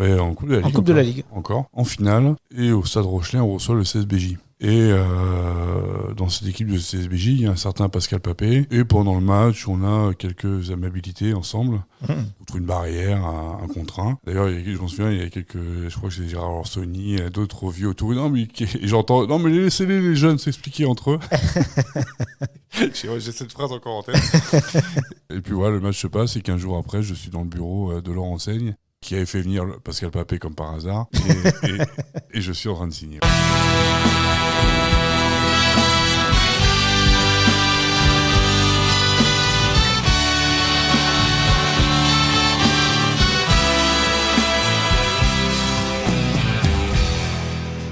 En Coupe de la Ligue. En Coupe de la Ligue. Encore. En finale. Et au Stade Rochelais, on reçoit le CSBJ. Et dans cette équipe de CSBJ, il y a un certain Pascal Papé. Et pendant le match, on a quelques amabilités ensemble. Contre une barrière, un contre un. D'ailleurs, je m'en souviens, il y a je crois que c'est Gérard Orsoni, d'autres vieux autour. Non, mais j'entends, non, mais laissez-les, les jeunes s'expliquer entre eux. J'ai cette phrase encore en tête. Et puis voilà, le match se passe et 15 jours après, je suis dans le bureau de Laurent Seigne, qui avait fait venir Pascal Papé comme par hasard. Et je suis en train de signer.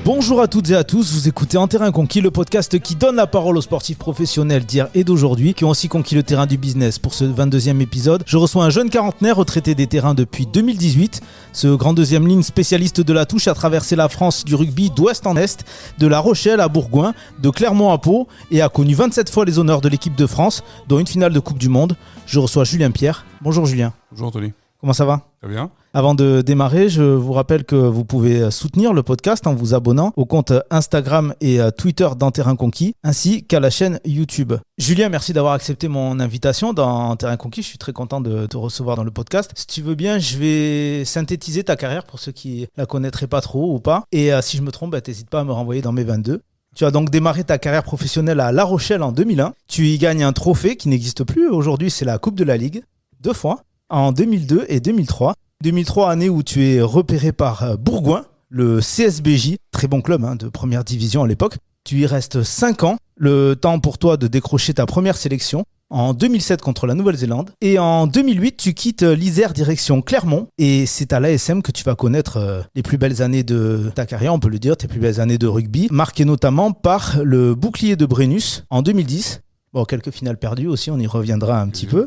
Bonjour à toutes et à tous, vous écoutez En Terrain Conquis, le podcast qui donne la parole aux sportifs professionnels d'hier et d'aujourd'hui qui ont aussi conquis le terrain du business. Pour ce 22e épisode, je reçois un jeune quarantenaire retraité des terrains depuis 2018. Ce grand deuxième ligne spécialiste de la touche a traversé la France du rugby d'ouest en est, de La Rochelle à Bourgoin, de Clermont à Pau et a connu 27 fois les honneurs de l'équipe de France, dont une finale de Coupe du Monde. Je reçois Julien Pierre. Bonjour Julien. Bonjour Anthony. Comment ça va ? Très bien. Avant de démarrer, je vous rappelle que vous pouvez soutenir le podcast en vous abonnant au compte Instagram et Twitter d'En Terrain Conquis, ainsi qu'à la chaîne YouTube. Julien, merci d'avoir accepté mon invitation dans En Terrain Conquis. Je suis très content de te recevoir dans le podcast. Si tu veux bien, je vais synthétiser ta carrière pour ceux qui la connaîtraient pas trop ou pas. Et si je me trompe, t'hésites pas à me renvoyer dans mes 22. Tu as donc démarré ta carrière professionnelle à La Rochelle en 2001. Tu y gagnes un trophée qui n'existe plus aujourd'hui, c'est la Coupe de la Ligue, 2 fois, en 2002 et 2003. 2003, année où tu es repéré par Bourgoin, le CSBJ, très bon club de première division à l'époque. Tu y restes 5 ans, le temps pour toi de décrocher ta première sélection en 2007 contre la Nouvelle-Zélande. Et en 2008, tu quittes l'Isère direction Clermont. Et c'est à l'ASM que tu vas connaître les plus belles années de ta carrière, on peut le dire, tes plus belles années de rugby, marquées notamment par le bouclier de Brennus en 2010. Bon, quelques finales perdues aussi, on y reviendra un petit peu.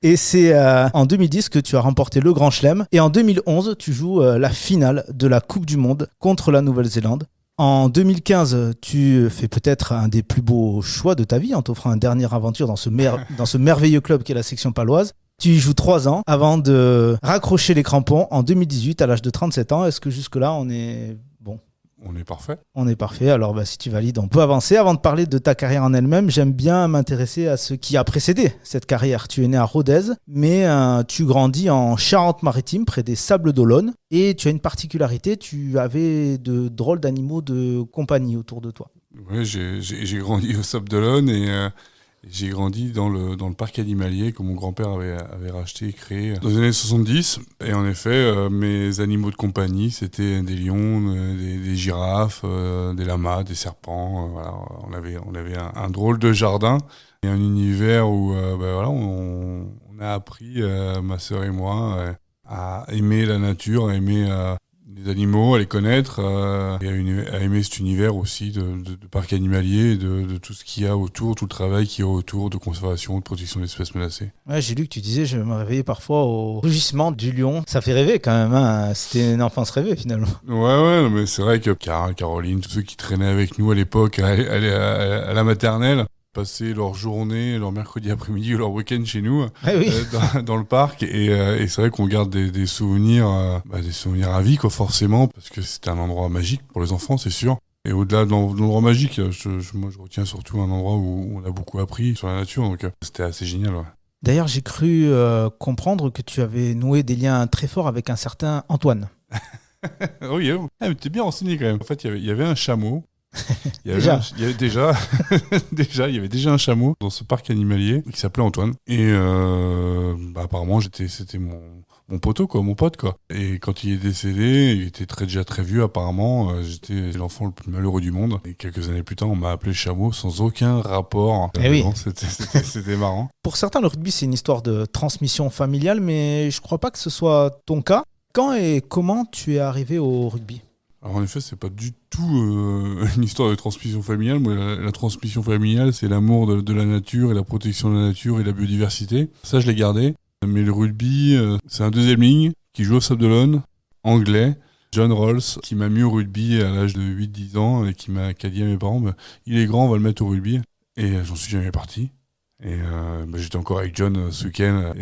Et c'est en 2010 que tu as remporté le Grand Chelem. Et en 2011, tu joues la finale de la Coupe du Monde contre la Nouvelle-Zélande. En 2015, tu fais peut-être un des plus beaux choix de ta vie en t'offrant une dernière aventure dans ce merveilleux club qu'est la section paloise. Tu y joues 3 ans avant de raccrocher les crampons en 2018 à l'âge de 37 ans. Est-ce que jusque-là, on est bon ? On est parfait. On est parfait. Alors, si tu valides, on peut avancer. Avant de parler de ta carrière en elle-même, j'aime bien m'intéresser à ce qui a précédé cette carrière. Tu es né à Rodez, mais tu grandis en Charente-Maritime, près des Sables d'Olonne. Et tu as une particularité, tu avais de drôles d'animaux de compagnie autour de toi. Oui, j'ai grandi au Sables d'Olonne et j'ai grandi dans le parc animalier que mon grand-père avait racheté et créé dans les années 70. Et en effet, mes animaux de compagnie, c'était des lions, des girafes, des lamas, des serpents. Voilà. On avait un drôle de jardin et un univers où on a appris, ma sœur et moi, à aimer la nature, à aimer les animaux, à les connaître, et à aimer cet univers aussi de parc animalier, de tout ce qu'il y a autour, tout le travail qu'il y a autour de conservation, de protection des espèces menacées. Ouais, j'ai lu que tu disais, je me réveillais parfois au rugissement du lion. Ça fait rêver quand même, C'était une enfance rêvée finalement. Ouais, mais c'est vrai que Caroline, tous ceux qui traînaient avec nous à l'époque, à la maternelle, passer leur journée, leur mercredi après-midi ou leur week-end chez nous, dans le parc. Et c'est vrai qu'on garde des souvenirs à vie, quoi, forcément, parce que c'est un endroit magique pour les enfants, c'est sûr. Et au-delà de l'endroit magique, moi je retiens surtout un endroit où on a beaucoup appris sur la nature, donc c'était assez génial. Ouais. D'ailleurs, j'ai cru comprendre que tu avais noué des liens très forts avec un certain Antoine. Oui, mais t'es bien renseigné quand même. En fait, il y avait un chameau. Il y avait déjà un chameau dans ce parc animalier qui s'appelait Antoine. Et apparemment, c'était mon poteau, quoi, mon pote, quoi. Et quand il est décédé, il était déjà très vieux, apparemment. J'étais l'enfant le plus malheureux du monde. Et quelques années plus tard, on m'a appelé chameau sans aucun rapport. C'était marrant. Pour certains, le rugby, c'est une histoire de transmission familiale, mais je crois pas que ce soit ton cas. Quand et comment tu es arrivé au rugby ? Alors en effet, c'est pas du tout une histoire de transmission familiale. Moi, la transmission familiale, c'est l'amour de la nature et la protection de la nature et la biodiversité. Ça, je l'ai gardé. Mais le rugby, c'est un deuxième ligne qui joue au Sables d'Olonne, anglais, John Rawls, qui m'a mis au rugby à l'âge de 8-10 ans et qui a dit à mes parents, il est grand, on va le mettre au rugby. Et j'en suis jamais parti. Et j'étais encore avec John ce week-end.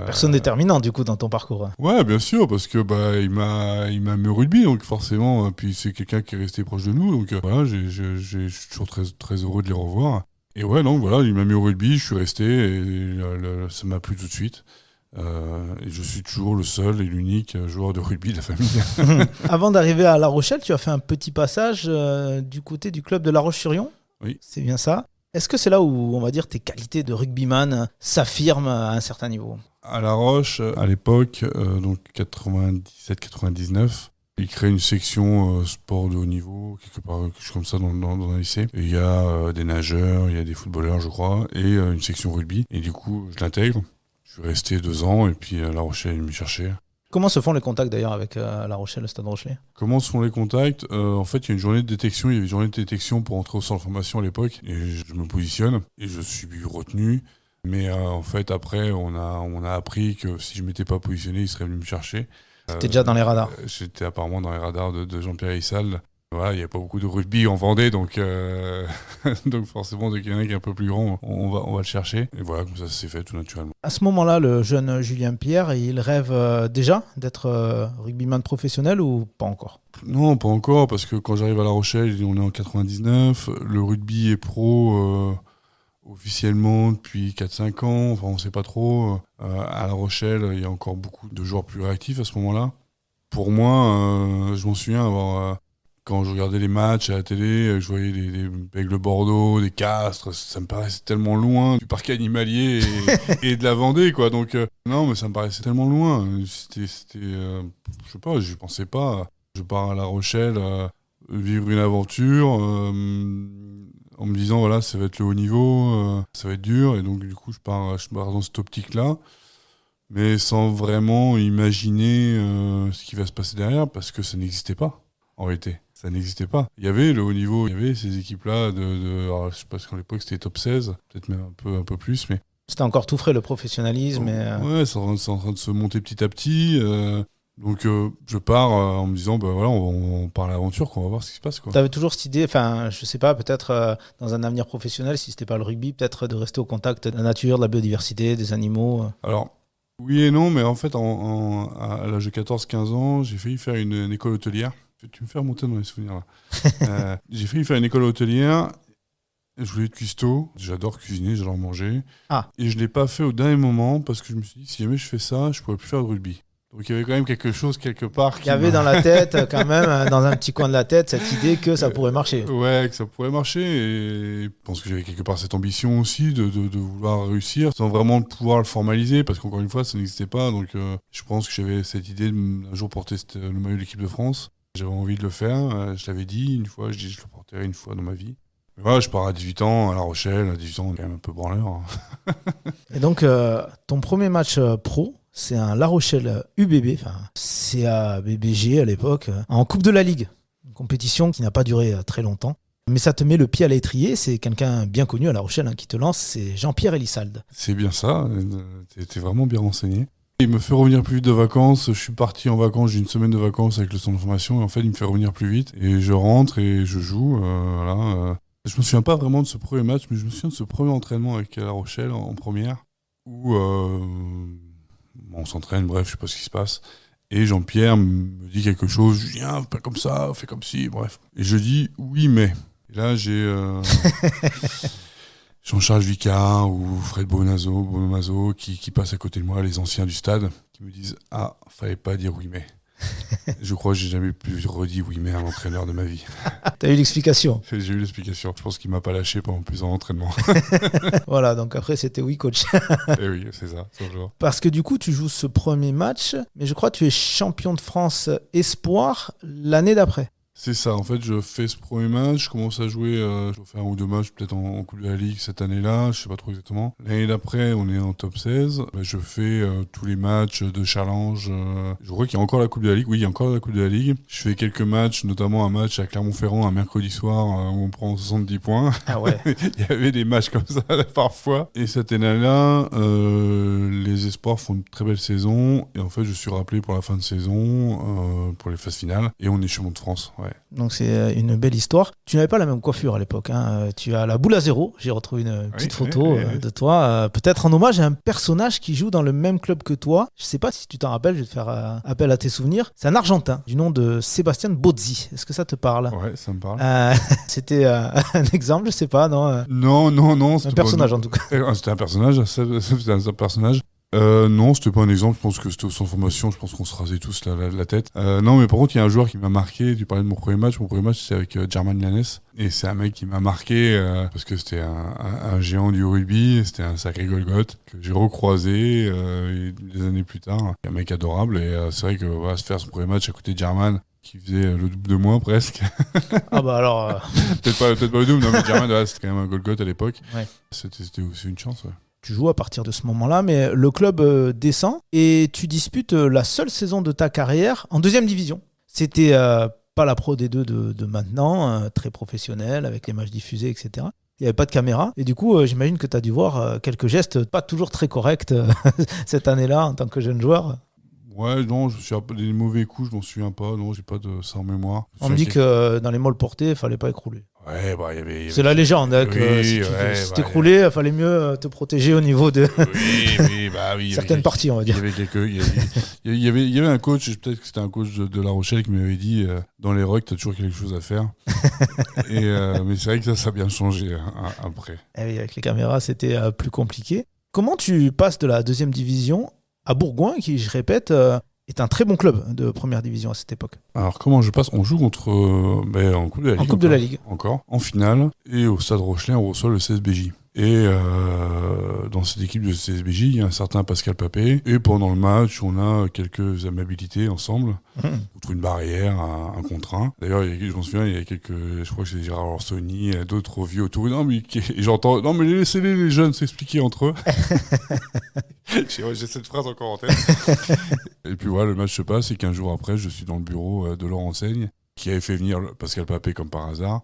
Personne déterminante du coup dans ton parcours. Ouais, bien sûr, parce que il m'a mis au rugby, donc forcément. Puis c'est quelqu'un qui est resté proche de nous, donc voilà, je suis toujours très, très heureux de les revoir. Et ouais, non, voilà, il m'a mis au rugby, je suis resté, et ça m'a plu tout de suite. Et je suis toujours le seul et l'unique joueur de rugby de la famille. Avant d'arriver à La Rochelle, tu as fait un petit passage du côté du club de La Roche-sur-Yon. Oui. C'est bien ça. Est-ce que c'est là où, on va dire, tes qualités de rugbyman s'affirment à un certain niveau ? À La Roche, à l'époque, donc 97-99, il crée une section sport de haut niveau, quelque part, quelque chose comme ça dans un lycée. Et il y a des nageurs, il y a des footballeurs, je crois, et une section rugby. Et du coup, je l'intègre. Je suis resté 2 ans, et puis La Rochelle est venu me chercher. Comment se font les contacts d'ailleurs avec La Rochelle, le Stade Rochelet ? Comment se font les contacts ? En fait, il y a une journée de détection. Il y avait une journée de détection pour entrer au centre de formation à l'époque. Et je me positionne et je suis retenu. Mais en fait, après, on a appris que si je ne m'étais pas positionné, il serait venu me chercher. T'étais déjà dans les radars ? J'étais apparemment dans les radars de Jean-Pierre Hissal. Voilà, il n'y a pas beaucoup de rugby en Vendée, donc forcément, dès qu'il y en a qui est un peu plus grand, on va le chercher. Et voilà, comme ça s'est fait tout naturellement. À ce moment-là, le jeune Julien Pierre, il rêve déjà d'être rugbyman professionnel ou pas encore ? Non, pas encore, parce que quand j'arrive à La Rochelle, on est en 99, le rugby est pro officiellement depuis 4-5 ans, enfin on ne sait pas trop. À La Rochelle, il y a encore beaucoup de joueurs plus réactifs à ce moment-là. Pour moi, je m'en souviens avoir... Quand je regardais les matchs à la télé, je voyais des Aigles Bordeaux, des Castres, ça me paraissait tellement loin du parc animalier et de la Vendée, quoi. Donc, non, mais ça me paraissait tellement loin. C'était je sais pas, je pensais pas. Je pars à La Rochelle, vivre une aventure, en me disant, voilà, ça va être le haut niveau, ça va être dur. Et donc, du coup, je pars dans cette optique-là, mais sans vraiment imaginer ce qui va se passer derrière, parce que ça n'existait pas, en réalité. Ça n'existait pas. Il y avait le haut niveau, il y avait ces équipes-là alors, je sais pas, qu'à l'époque c'était top 16, peut-être même un peu plus, mais... C'était encore tout frais le professionnalisme. Ouais, c'est en train de se monter petit à petit. Donc je pars en me disant, voilà, on part à l'aventure, on va voir ce qui se passe. Tu avais toujours cette idée, enfin, je sais pas, peut-être dans un avenir professionnel, si c'était pas le rugby, peut-être de rester au contact de la nature, de la biodiversité, des animaux. Alors, oui et non, mais en fait, à l'âge de 14-15 ans, j'ai failli faire une école hôtelière. Tu me fais remonter dans les souvenirs là. J'ai failli faire une école hôtelière. Je voulais être cuistot. J'adore cuisiner, j'adore manger. Ah. Et je ne l'ai pas fait au dernier moment parce que je me suis dit, si jamais je fais ça, je ne pourrais plus faire de rugby. Donc il y avait quand même quelque chose quelque part. Il y avait dans la tête, quand même, dans un petit coin de la tête, cette idée que ça pourrait marcher. Ouais, que ça pourrait marcher. Et je pense que j'avais quelque part cette ambition aussi de vouloir réussir sans vraiment pouvoir le formaliser parce qu'encore une fois, ça n'existait pas. Donc je pense que j'avais cette idée d'un jour porter le maillot de l'équipe de France. J'avais envie de le faire, je l'avais dit une fois, je dis je le porterai une fois dans ma vie. Mais voilà, je pars à 18 ans à La Rochelle, à 18 ans on est quand même un peu branleur. Et donc ton premier match pro, c'est un La Rochelle UBB, enfin CABBG à l'époque, en Coupe de la Ligue. Une compétition qui n'a pas duré très longtemps. Mais ça te met le pied à l'étrier, c'est quelqu'un bien connu à La Rochelle qui te lance, c'est Jean-Pierre Elissalde. C'est bien ça, t'es vraiment bien renseigné. Il me fait revenir plus vite de vacances. Je suis parti en vacances, j'ai une semaine de vacances avec le centre de formation. Et en fait, il me fait revenir plus vite. Et je rentre et je joue. Voilà. Je me souviens pas vraiment de ce premier match, mais je me souviens de ce premier entraînement avec La Rochelle en première. Où on s'entraîne, bref, je sais pas ce qui se passe. Et Jean-Pierre me dit quelque chose. Je dis, pas comme ça, fais comme ci, bref. Et je dis, oui, mais. Et là, j'ai... Jean-Charles Vicard ou Fred Bonomazo qui passent à côté de moi, les anciens du stade, qui me disent « Ah, fallait pas dire oui mais ». Je crois que j'ai jamais plus redit oui mais à un entraîneur de ma vie. T'as eu l'explication. J'ai eu l'explication. Je pense qu'il m'a pas lâché pendant plusieurs entraînements. Voilà, donc après c'était oui coach. Et oui, c'est ça, toujours. Parce que du coup, tu joues ce premier match, mais je crois que tu es champion de France espoir l'année d'après. C'est ça, en fait, je fais ce premier match, je commence à jouer, je vais faire 1 ou 2 matchs peut-être en Coupe de la Ligue cette année-là, je sais pas trop exactement. L'année d'après, on est en top 16, je fais tous les matchs de challenge. Je crois qu'il y a encore la Coupe de la Ligue, oui, il y a encore la Coupe de la Ligue. Je fais quelques matchs, notamment un match à Clermont-Ferrand un mercredi soir où on prend 70 points. Ah ouais. Il y avait des matchs comme ça parfois. Et cette année-là, les espoirs font une très belle saison, et en fait, je suis rappelé pour la fin de saison, pour les phase finale. Et on est champion de France. Ouais. Donc c'est une belle histoire. Tu n'avais pas la même coiffure à l'époque. Hein. Tu as la boule à zéro. J'ai retrouvé une petite photo de toi. Peut-être en hommage à un personnage qui joue dans le même club que toi. Je ne sais pas si tu t'en rappelles. Je vais te faire appel à tes souvenirs. C'est un Argentin du nom de Sébastien Bozzi. Est-ce que ça te parle? Ouais, ça me parle. C'était un exemple, je ne sais pas, non Non. Un personnage en tout cas. C'était un personnage. C'était un personnage. Non, c'était pas un exemple. Je pense que c'était sans formation. Je pense qu'on se rasait tous la tête. Non, mais par contre, il y a un joueur qui m'a marqué. Tu parlais de mon premier match. Mon premier match, c'était avec German Llanes. Et c'est un mec qui m'a marqué parce que c'était un géant du rugby. C'était un sacré Golgoth que j'ai recroisé des années plus tard. Un mec adorable. Et c'est vrai que se faire son premier match à côté de German, qui faisait le double de moi presque. Ah bah alors... peut-être pas le double. Non, mais German, c'était quand même un Golgoth à l'époque. Ouais. C'était aussi une chance, ouais. Tu joues à partir de ce moment-là, mais le club descend et tu disputes la seule saison de ta carrière en deuxième division. C'était pas la Pro D2 de maintenant, très professionnelle, avec les matchs diffusés, etc. Il n'y avait pas de caméra. Et du coup, j'imagine que tu as dû voir quelques gestes pas toujours très corrects cette année-là en tant que jeune joueur. Ouais, non, des mauvais coups, je m'en souviens pas. Non, j'ai pas de ça en mémoire. On me dit que dans les molles portées, il fallait pas écrouler. Ouais, bah, il y avait... C'est la légende, hein, que si tu t'écroulais, il fallait mieux te protéger au niveau de certaines parties, on va dire. Il y avait un coach, peut-être que c'était un coach de La Rochelle qui m'avait dit dans les rucks, t'as toujours quelque chose à faire. Mais c'est vrai que ça a bien changé après. Et oui, avec les caméras, c'était plus compliqué. Comment tu passes de la deuxième division à Bourgoin, qui, je répète, est un très bon club de première division à cette époque? Alors comment je passe? On joue contre en Coupe de la Ligue. En Coupe de la Ligue. Encore. En finale. Et au Stade Rochelais, on reçoit le CSBJ. Et dans cette équipe de CSBJ, il y a un certain Pascal Papé. Et pendant le match, on a quelques amabilités ensemble. Contre une barrière, un contre un. D'ailleurs, je m'en souviens, il y a je crois que c'est Gérard Orsoni, d'autres vieux autour. Non, mais et j'entends, non, mais laissez-les, les jeunes, s'expliquer entre eux. J'ai cette phrase encore en tête. Et puis voilà, le match se passe et 15 jours après, je suis dans le bureau de Laurent Seigne, qui avait fait venir Pascal Papé comme par hasard,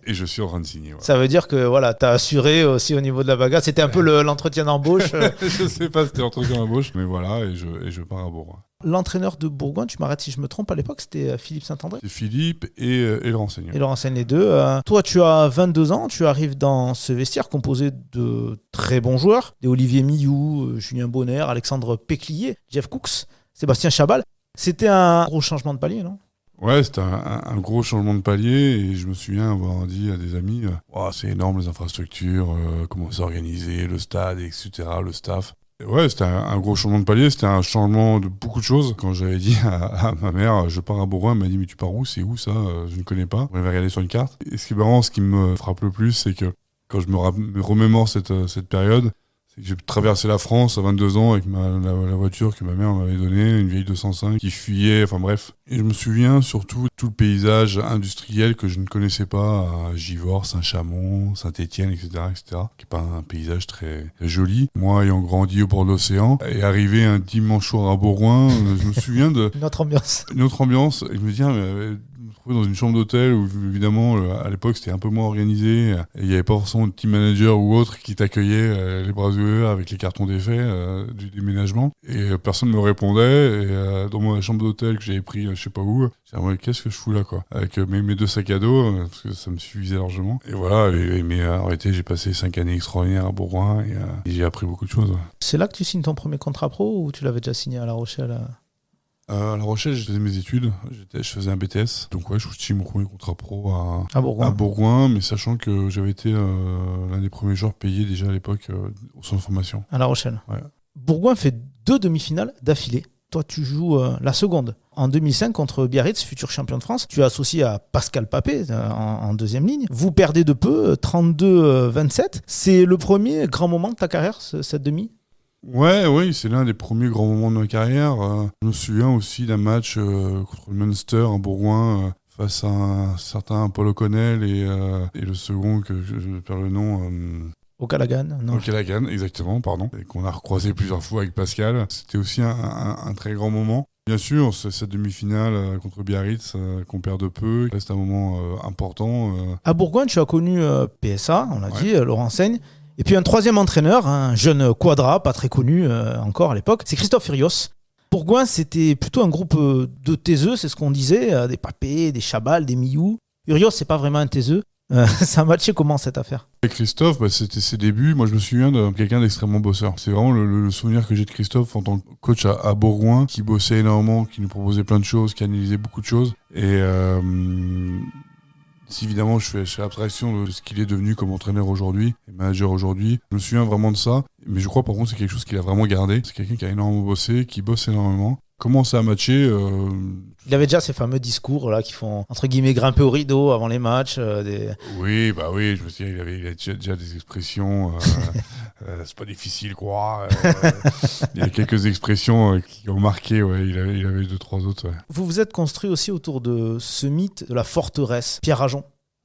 et je suis en train de signer. Voilà. Ça veut dire que voilà, tu as assuré aussi au niveau de la bagarre. C'était un peu l'entretien d'embauche. Je sais pas si c'était l'entretien d'embauche, mais voilà, et je pars à Bourgoin. L'entraîneur de Bourgoin, tu m'arrêtes si je me trompe, à l'époque, c'était Philippe Saint-André? C'est Philippe et Laurent Seigne. Et Laurent Seigne, les deux. Toi, tu as 22 ans, tu arrives dans ce vestiaire composé de très bons joueurs, des Olivier Millou, Julien Bonner, Alexandre Péclier, Jeff Cooks, Sébastien Chabal. C'était un gros changement de palier, non? Ouais, c'était un gros changement de palier, et je me souviens avoir dit à des amis c'est énorme les infrastructures, comment c'est organisé, le stade, etc., le staff. Et ouais, c'était un gros changement de palier, c'était un changement de beaucoup de choses. Quand j'avais dit à ma mère, je pars à Bourgoin, elle m'a dit, mais tu pars où? C'est où ça? Je ne connais pas. On avait regardé sur une carte. Et ce qui est marrant, ce qui me frappe le plus, c'est que quand je me remémore cette période, c'est que j'ai traversé la France à 22 ans avec la voiture que ma mère m'avait donnée, une vieille 205 qui fuyait, enfin bref. Et je me souviens surtout tout le paysage industriel que je ne connaissais pas à Givors, Saint-Chamond, Saint-Étienne, etc., qui n'est pas un paysage très joli. Moi, ayant grandi au bord de l'océan, et arrivé un dimanche soir à Bourgoin, je me souviens de... Une autre ambiance. Et je me dis, me trouver dans une chambre d'hôtel où, évidemment, à l'époque, c'était un peu moins organisé. Et il n'y avait pas forcément de team manager ou autre qui t'accueillait les bras ouverts avec les cartons d'effet du déménagement. Et personne ne me répondait. Et dans ma chambre d'hôtel que j'avais pris, je sais pas où, j'ai dit, qu'est-ce que je fous là, quoi? Avec mes 2 sacs à dos, parce que ça me suffisait largement. Et voilà, mais en réalité, j'ai passé 5 années extraordinaires à Bourgoin et j'ai appris beaucoup de choses. Ouais. C'est là que tu signes ton premier contrat pro ou tu l'avais déjà signé à La Rochelle? À La Rochelle, je faisais mes études, je faisais un BTS, donc ouais, je signe mon premier contrat pro à Bourgoin, mais sachant que j'avais été l'un des premiers joueurs payés déjà à l'époque au centre de formation. À La Rochelle. Ouais. Bourgoin fait 2 demi-finales d'affilée. Toi, tu joues la seconde. En 2005, contre Biarritz, futur champion de France, tu es associé à Pascal Papé en deuxième ligne. Vous perdez de peu, 32-27. C'est le premier grand moment de ta carrière, cette demi? Oui, c'est l'un des premiers grands moments de ma carrière. Je me souviens aussi d'un match contre le Munster en Bourgoin face à un certain Paul O'Connell et le second que je perds le nom. O'Callaghan, non? O'Callaghan, exactement, pardon. Et qu'on a recroisé plusieurs fois avec Pascal. C'était aussi un très grand moment. Bien sûr, cette demi-finale contre Biarritz qu'on perd de peu reste un moment important. À Bourgoin, tu as connu PSA, on l'a dit, Laurent Seigne. Et puis un troisième entraîneur, un jeune quadra, pas très connu encore à l'époque, c'est Christophe Furios. Bourgoin, c'était plutôt un groupe de taiseux, c'est ce qu'on disait, des Papé, des Chabal, des Millou. Urios, c'est pas vraiment un taiseux. Ça a matché comment cette affaire? Avec Christophe, c'était ses débuts. Moi, je me souviens de quelqu'un d'extrêmement bosseur. C'est vraiment le souvenir que j'ai de Christophe en tant que coach à Bourgoin, qui bossait énormément, qui nous proposait plein de choses, qui analysait beaucoup de choses. Et si évidemment je fais abstraction de ce qu'il est devenu comme entraîneur aujourd'hui et manager aujourd'hui, je me souviens vraiment de ça. Mais je crois par contre c'est quelque chose qu'il a vraiment gardé. C'est quelqu'un qui a énormément bossé, qui bosse énormément. Comment ça a matché Il avait déjà ces fameux discours là qui font entre guillemets grimper au rideau avant les matchs. Oui, je me souviens, il avait déjà des expressions. C'est pas difficile quoi. Il y a quelques expressions qui ont marqué. Ouais, il avait 2-3 autres. Ouais. Vous vous êtes construit aussi autour de ce mythe de la forteresse. Pierre Rajon.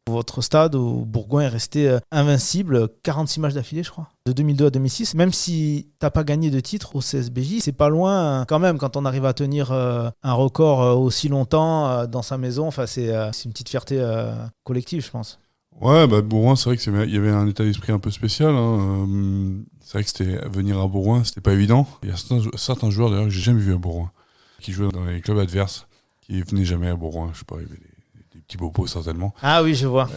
Votre stade au Bourgoin est resté invincible, 46 matchs d'affilée, je crois, de 2002 à 2006. Même si t'as pas gagné de titre au CSBJ, c'est pas loin quand même quand on arrive à tenir un record aussi longtemps dans sa maison. Enfin, c'est une petite fierté collective, je pense. Ouais, Bourgoin, c'est vrai qu'il y avait un état d'esprit un peu spécial. Hein. C'est vrai que venir à Bourgoin, c'était pas évident. Il y a certains joueurs d'ailleurs que j'ai jamais vu à Bourgoin, qui jouaient dans les clubs adverses, qui venaient jamais à Bourgoin. Je sais pas, il y avait des petits bobos certainement. Ah oui, je vois.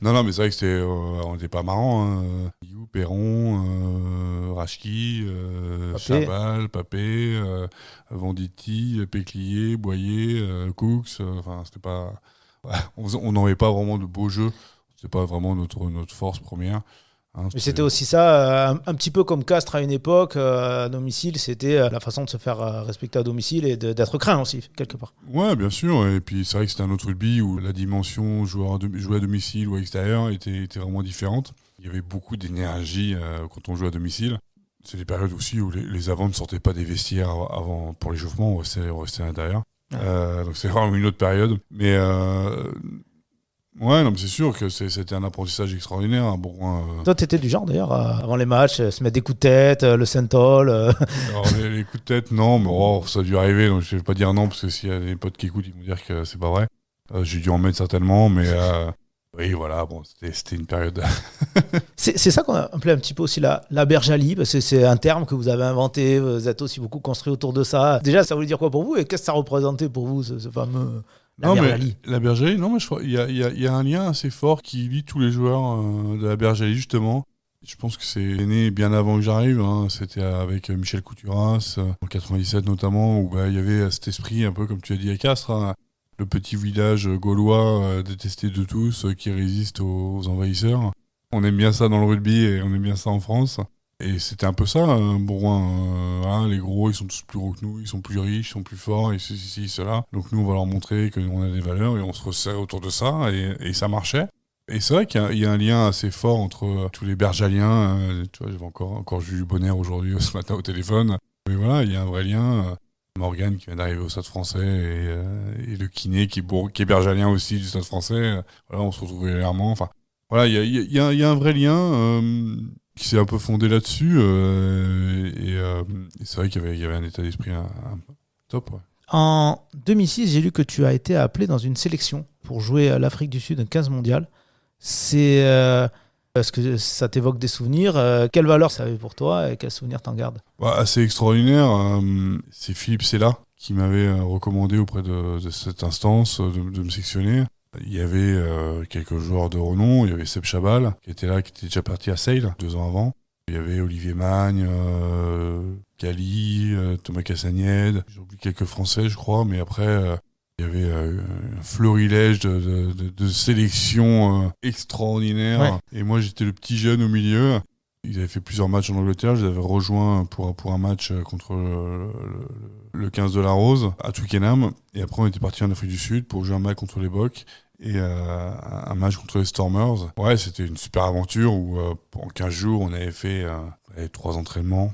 non, mais c'est vrai que on n'était pas marrant. Hein. You, Perron, Rachki, Chabal, Papé, Venditti, Péclier, Boyer, Cooks. Enfin, c'était pas. Ouais, on n'avait pas vraiment de beaux jeux. C'était pas vraiment notre force première. Hein, mais c'était aussi ça, un petit peu comme Castres à une époque, à domicile, c'était la façon de se faire respecter à domicile et d'être craint aussi, quelque part. Ouais, bien sûr, et puis c'est vrai que c'était un autre rugby où la dimension jouer à domicile ou à extérieur était vraiment différente. Il y avait beaucoup d'énergie quand on jouait à domicile. C'est des périodes aussi où les avants ne sortaient pas des vestiaires avant pour l'échauffement, on restait à l'intérieur. Donc c'est vraiment une autre période. Mais ouais, non, mais c'est sûr que c'était un apprentissage extraordinaire à Bourgoin. Toi, t'étais du genre d'ailleurs, avant les matchs, se mettre des coups de tête, le Saint-Ol. Alors, les coups de tête, non, mais ça a dû arriver, donc je vais pas dire non, parce que s'il y a des potes qui écoutent, ils vont dire que c'est pas vrai. J'ai dû en mettre certainement, mais oui, voilà, bon, c'était une période. C'est ça qu'on a appelé un petit peu aussi la bergalie, parce que c'est un terme que vous avez inventé, vous êtes aussi beaucoup construit autour de ça. Déjà, ça voulait dire quoi pour vous, et qu'est-ce que ça représentait pour vous, ce fameux... La bergalie, non, mais je crois il y a un lien assez fort qui lie tous les joueurs de la bergalie, justement. Je pense que c'est né bien avant que j'arrive. Hein. C'était avec Michel Couturas, en 97 notamment, où il y avait cet esprit, un peu comme tu as dit à Castres, hein, le petit village gaulois détesté de tous, qui résiste aux envahisseurs. On aime bien ça dans le rugby et on aime bien ça en France. Et c'était un peu ça, Bourgoin. Les gros, ils sont tous plus gros que nous, ils sont plus riches, ils sont plus forts, et ceci, cela. Donc nous, on va leur montrer qu'on a des valeurs et on se resserre autour de ça, et ça marchait. Et c'est vrai qu'il y a un lien assez fort entre tous les bergaliens. Tu vois, j'avais encore Jules Bonner aujourd'hui, ce matin au téléphone. Mais voilà, il y a un vrai lien. Morgane qui vient d'arriver au Stade Français et le kiné qui est bergalien aussi du Stade Français. Voilà, on se retrouve régulièrement. Enfin, voilà, il y a un vrai lien qui s'est un peu fondé là-dessus. Et c'est vrai qu'il y avait un état d'esprit top. Ouais. En 2006, j'ai lu que tu as été appelé dans une sélection pour jouer à l'Afrique du Sud, un 15 mondial. Est-ce que ça t'évoque des souvenirs? Quelle valeur ça avait pour toi et quels souvenirs t'en gardes? Assez extraordinaire. C'est Philippe Sella qui m'avait recommandé auprès de cette instance de me sectionner. Il y avait quelques joueurs de renom. Il y avait Seb Chabal qui était là, qui était déjà parti à Sale 2 ans avant. Il y avait Olivier Magne, Cali, Thomas Cassagnède. J'ai oublié quelques Français, je crois, mais après... il y avait un florilège de sélections extraordinaires. Ouais. Et moi, j'étais le petit jeune au milieu. Ils avaient fait plusieurs matchs en Angleterre. Je les avais rejoints pour un match contre le 15 de la Rose à Twickenham. Et après, on était parti en Afrique du Sud pour jouer un match contre les Bocs et un match contre les Stormers. Ouais, c'était une super aventure où en 15 jours, on avait fait 3 entraînements,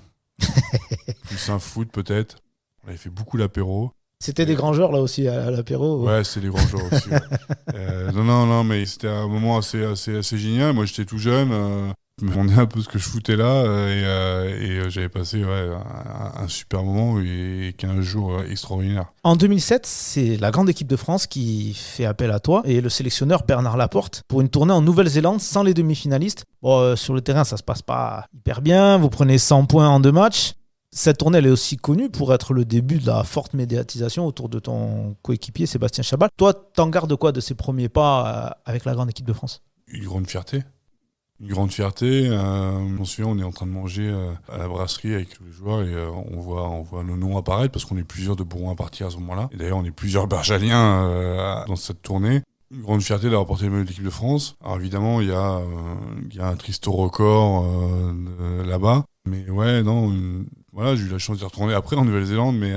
plus un foot peut-être. On avait fait beaucoup l'apéro. C'était des grands joueurs là aussi à l'apéro. Ouais, c'était des grands joueurs aussi. Ouais. Non, mais c'était un moment assez génial. Moi, j'étais tout jeune. Je me demandais un peu ce que je foutais là et j'avais passé un super moment et 15 jours extraordinaires. En 2007, c'est la grande équipe de France qui fait appel à toi et le sélectionneur Bernard Laporte pour une tournée en Nouvelle-Zélande sans les demi-finalistes. Bon, sur le terrain, ça se passe pas hyper bien. Vous prenez 100 points en 2 matchs. Cette tournée, elle est aussi connue pour être le début de la forte médiatisation autour de ton coéquipier Sébastien Chabal. Toi, t'en gardes quoi de ces premiers pas avec la grande équipe de France ? Une grande fierté. Une grande fierté. Je m'en souviens, on est en train de manger à la brasserie avec tous les joueurs et on voit nos noms apparaître parce qu'on est plusieurs de Bourgoin à partir à ce moment-là. Et d'ailleurs, on est plusieurs Bergaliens dans cette tournée. Une grande fierté d'avoir porté le maillot de l'équipe de France. Alors évidemment, il y a un triste record là-bas. Mais ouais, non, voilà, j'ai eu la chance d'y retourner après en Nouvelle-Zélande, mais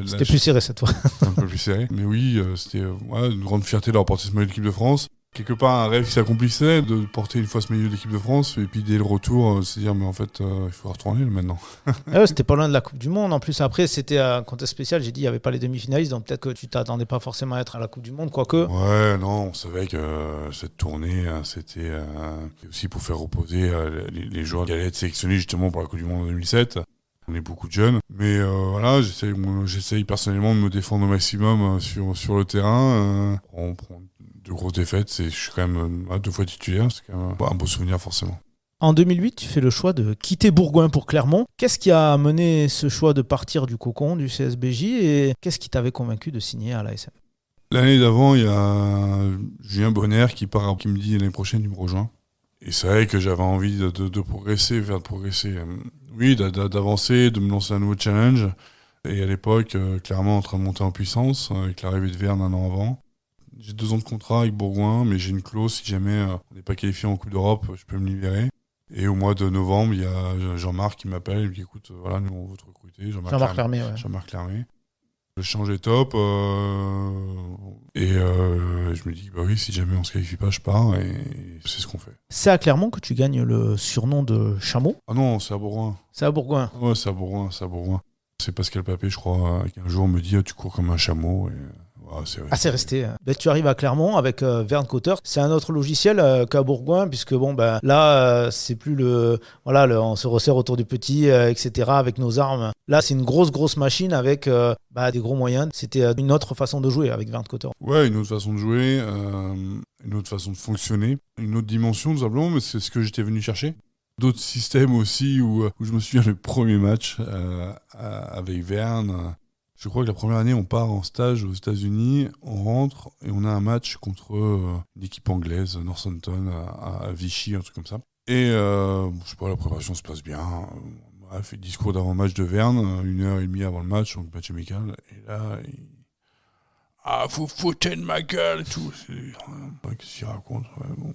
c'était plus serré cette fois. Un peu plus serré. Mais oui, c'était une grande fierté d'avoir porté ce maillot de l'équipe de France. Quelque part, un rêve qui s'accomplissait de porter une fois ce maillot de l'équipe de France, et puis dès le retour, se dire, mais en fait, il faut retourner maintenant. C'était pas loin de la Coupe du Monde. En plus, après, c'était un contexte spécial. J'ai dit, il n'y avait pas les demi-finalistes, donc peut-être que tu t'attendais pas forcément à être à la Coupe du Monde, quoique. Ouais, non, on savait que cette tournée, c'était aussi pour faire reposer les joueurs qui allaient être sélectionnés justement pour la Coupe du Monde en 2007. On est beaucoup de jeunes, mais voilà, j'essaye personnellement de me défendre au maximum sur le terrain. On prend de grosses défaites, je suis quand même 2 fois titulaire, c'est quand même un beau souvenir forcément. En 2008, tu fais le choix de quitter Bourgoin pour Clermont. Qu'est-ce qui a amené ce choix de partir du cocon, du CSBJ, et qu'est-ce qui t'avait convaincu de signer à l'ASM ? L'année d'avant, il y a Julien Bonner qui me dit l'année prochaine, il me rejoint. Et c'est vrai que j'avais envie de progresser, oui, d'avancer, de me lancer un nouveau challenge. Et à l'époque, clairement en train de monter en puissance, avec l'arrivée de Verne un an avant. J'ai 2 ans de contrat avec Bourgoin, mais j'ai une clause, si jamais on n'est pas qualifié en Coupe d'Europe, je peux me libérer. Et au mois de novembre, il y a Jean-Marc qui m'appelle, il me dit écoute, voilà, nous on veut te recruter. Jean-Marc Lermé, ouais. Jean-Marc Lermé. Le change est top. Je me dis, bah oui, si jamais on se qualifie pas, je pars, et c'est ce qu'on fait. C'est à Clermont que tu gagnes le surnom de Chameau ? Ah non, c'est à Bourgoin. C'est à Bourgoin. Ouais, c'est à Bourgoin. C'est Pascal Papé, je crois, qui un jour me dit, tu cours comme un chameau. C'est resté. Tu arrives à Clermont avec Verne Cotter. C'est un autre logiciel qu'à Bourgoin, puisque là, c'est plus on se resserre autour du petit, etc., avec nos armes. Là, c'est une grosse machine avec des gros moyens. C'était une autre façon de jouer avec Verne Cotter. Ouais, une autre façon de jouer, une autre façon de fonctionner, une autre dimension, tout simplement, mais c'est ce que j'étais venu chercher. D'autres systèmes aussi où je me souviens le premier match avec Verne. Je crois que la première année, on part en stage aux États-Unis, on rentre et on a un match contre une équipe anglaise, Northampton, à Vichy, un truc comme ça. Et je sais pas, la préparation se passe bien. On a fait le discours d'avant-match de Verne, 1h30 avant le match, donc match amical. Et là, faut foutre de ma gueule et tout. Qu'est-ce qu'il raconte ? Ouais, bon.